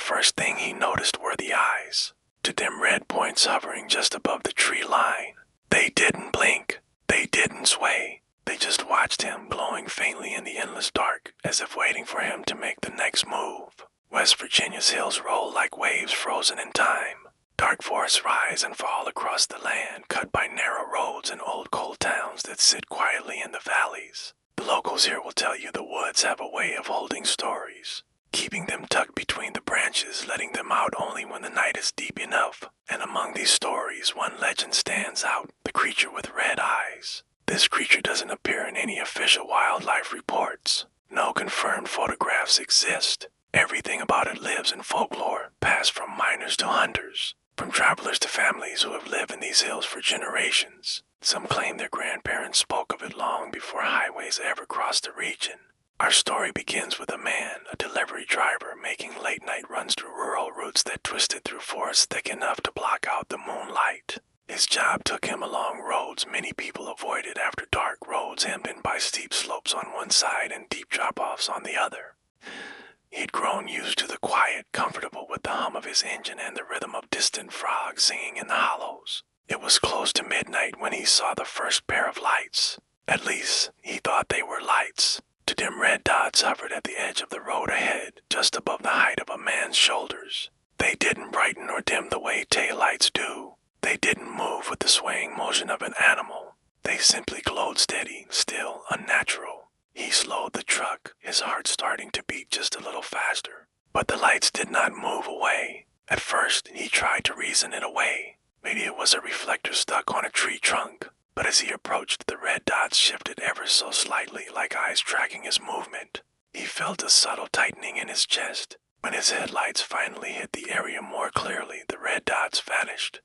first thing he noticed were the eyes, two dim red points hovering just above the tree line. They didn't blink. They didn't sway. They just watched him, glowing faintly in the endless dark, as if waiting for him to make the next move. West Virginia's hills roll like waves frozen in time. Dark forests rise and fall across the land, cut by narrow roads and old coal towns that sit quietly in the valleys. The locals here will tell you the woods have a way of holding stories, keeping them tucked between the branches, letting them out only when the night is deep enough. And among these stories, one legend stands out, the creature with red eyes. This creature doesn't appear in any official wildlife reports. No confirmed photographs exist. Everything about it lives in folklore, passed from miners to hunters, from travelers to families who have lived in these hills for generations. Some claim their grandparents spoke of it long before highways ever crossed the region. Our story begins with a man, a delivery driver, making late-night runs through rural routes that twisted through forests thick enough to block out the moonlight. His job took him along roads many people avoided after dark, roads hemmed in by steep slopes on one side and deep drop-offs on the other. He'd grown used to the quiet, comfortable with the hum of his engine and the rhythm of distant frogs singing in the hollows. It was close to midnight when he saw the first pair of lights. At least, he thought they were lights. Two dim red dots hovered at the edge of the road ahead, just above the height of a man's shoulders. They didn't brighten or dim the way taillights do. They didn't move with the swaying motion of an animal. They simply glowed steady, still, unnatural. He slowed the truck, his heart starting to beat just a little faster. But the lights did not move away. At first, he tried to reason it away. Maybe it was a reflector stuck on a tree trunk. But as he approached, the red dots shifted ever so slightly, like eyes tracking his movement. He felt a subtle tightening in his chest. When his headlights finally hit the area more clearly, the red dots vanished.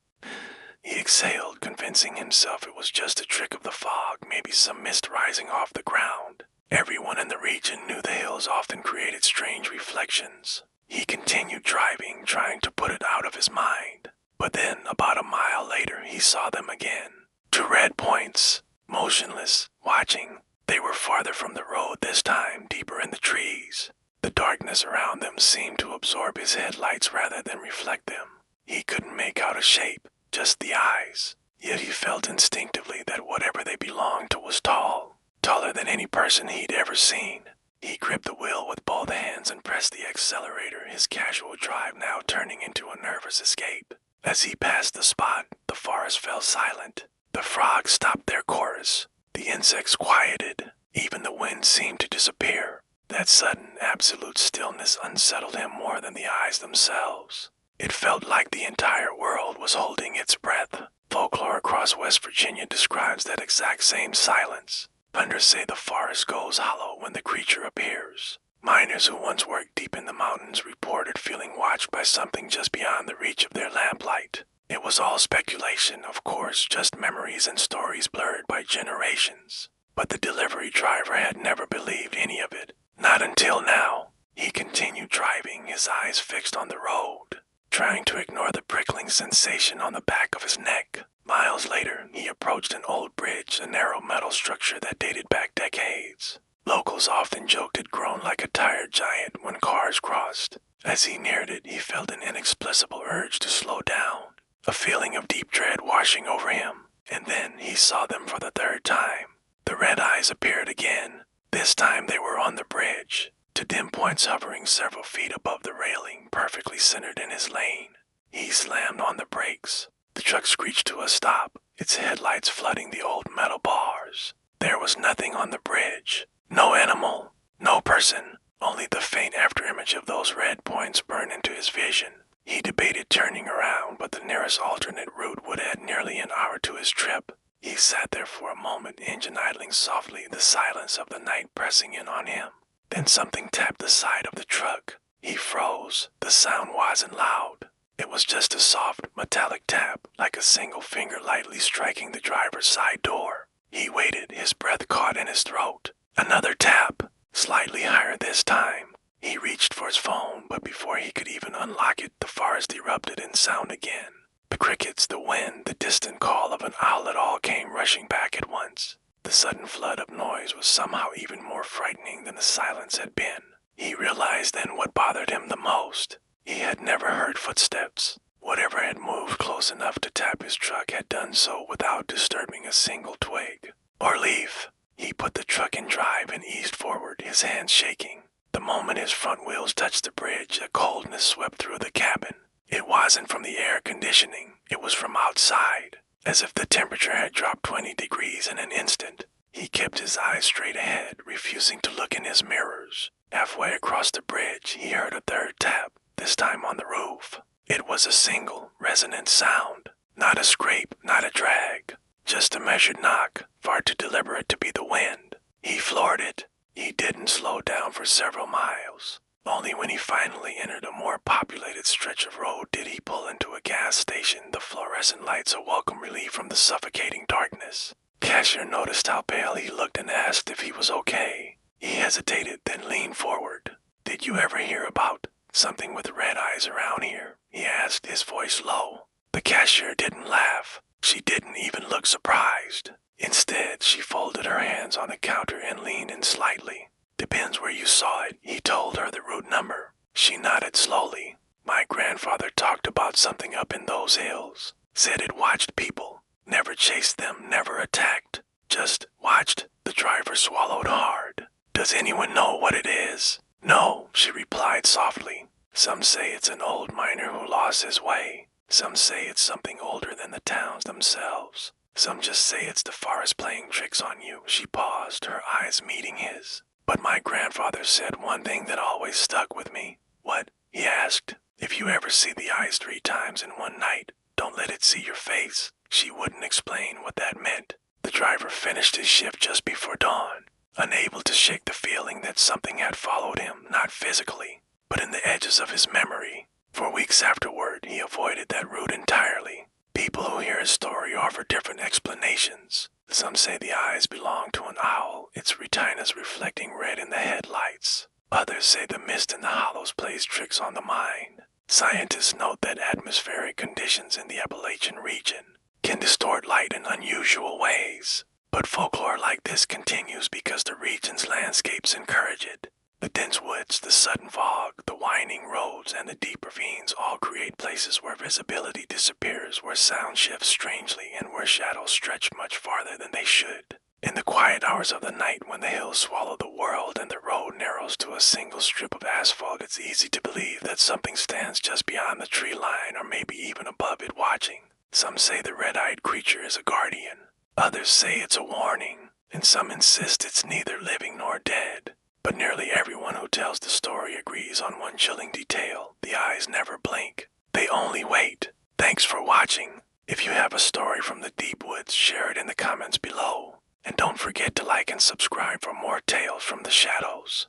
He exhaled, convincing himself it was just a trick of the fog, maybe some mist rising off the ground. Everyone in the region knew the hills often created strange reflections. He continued driving, trying to put it out of his mind. But then, about a mile later, he saw them again. Two red points, motionless, watching. They were farther from the road this time, deeper in the trees. The darkness around them seemed to absorb his headlights rather than reflect them. He couldn't make out a shape, just the eyes. Yet he felt instinctively that whatever they belonged to was tall, taller than any person he'd ever seen. He gripped the wheel with both hands and pressed the accelerator, his casual drive now turning into a nervous escape. As he passed the spot, the forest fell silent. The frogs stopped their chorus. The insects quieted. Even the wind seemed to disappear. That sudden, absolute stillness unsettled him more than the eyes themselves. It felt like the entire world was holding its breath. Folklore across West Virginia describes that exact same silence. Hunters say the forest goes hollow when the creature appears. Miners who once worked deep in the mountains reported feeling watched by something just beyond the reach of their lamplight. It was all speculation, of course, just memories and stories blurred by generations. But the delivery driver had never believed any of it. Not until now. He continued driving, his eyes fixed on the road, trying to ignore the prickling sensation on the back of his neck. Miles later, he approached an old bridge, a narrow metal structure that dated back decades. Locals often joked it groaned like a tired giant when cars crossed. As he neared it, he felt an inexplicable urge to slow down. A feeling of deep dread washing over him, and then he saw them for the third time. The red eyes appeared again. This time they were on the bridge, two dim points hovering several feet above the railing, perfectly centered in his lane. He slammed on the brakes. The truck screeched to a stop, its headlights flooding the old metal bars. There was nothing on the bridge. No animal, no person, only the faint afterimage of those red points burned into his vision. He debated turning around, but the nearest alternate route would add nearly an hour to his trip. He sat there for a moment, engine idling softly, the silence of the night pressing in on him. Then something tapped the side of the truck. He froze. The sound wasn't loud. It was just a soft, metallic tap, like a single finger lightly striking the driver's side door. He waited, his breath caught in his throat. Another tap, slightly higher this time. He reached for his phone, but before he could even unlock it, the forest erupted in sound again. The crickets, the wind, the distant call of an owlet all came rushing back at once. The sudden flood of noise was somehow even more frightening than the silence had been. He realized then what bothered him the most. He had never heard footsteps. Whatever had moved close enough to tap his truck had done so without disturbing a single twig or leaf. He put the truck in drive and eased forward, his hands shaking. The moment his front wheels touched the bridge, a coldness swept through the cabin. It wasn't from the air conditioning, it was from outside, as if the temperature had dropped 20 degrees in an instant. He kept his eyes straight ahead, refusing to look in his mirrors. Halfway across the bridge, he heard a third tap, this time on the roof. It was a single, resonant sound. Not a scrape, not a drag. Just a measured knock, far too deliberate to be the wind. He floored it. He didn't slow down for several miles. Only when he finally entered a more populated stretch of road did he pull into a gas station, the fluorescent lights a welcome relief from the suffocating darkness. Cashier noticed how pale he looked and asked if he was okay. He hesitated, then leaned forward. "Did you ever hear about something with red eyes around here?" he asked, his voice low. The cashier didn't laugh. She didn't even look surprised. Instead, she folded her hands on the counter and leaned in slightly. "Depends where you saw it," he told her the route number. She nodded slowly. "My grandfather talked about something up in those hills. Said it watched people. Never chased them, never attacked. Just watched." The driver swallowed hard. "Does anyone know what it is?" "No," she replied softly. "Some say it's an old miner who lost his way. Some say it's something older than the towns themselves. Some just say it's the forest playing tricks on you." She paused, her eyes meeting his. "But my grandfather said one thing that always stuck with me." "What?" he asked. "If you ever see the eyes 3 times in one night, don't let it see your face." She wouldn't explain what that meant. The driver finished his shift just before dawn, unable to shake the feeling that something had followed him, not physically, but in the edges of his memory. For weeks afterward, he avoided that route entirely. People who hear his story offer different explanations. Some say the eyes belong to an owl, its retinas reflecting red in the headlights. Others say the mist in the hollows plays tricks on the mind. Scientists note that atmospheric conditions in the Appalachian region can distort light in unusual ways. But folklore like this continues because the region's landscapes encourage it. The dense woods, the sudden fog, the winding roads, and the deep ravines all create places where visibility disappears, where sound shifts strangely, and where shadows stretch much farther than they should. In the quiet hours of the night, when the hills swallow the world and the road narrows to a single strip of asphalt, it's easy to believe that something stands just beyond the tree line or maybe even above it watching. Some say the red-eyed creature is a guardian. Others say it's a warning, and some insist it's neither living nor dead. But nearly everyone who tells the story agrees on one chilling detail: the eyes never blink. They only wait. Thanks for watching. If you have a story from the deep woods, share it in the comments below. And don't forget to like and subscribe for more tales from the shadows.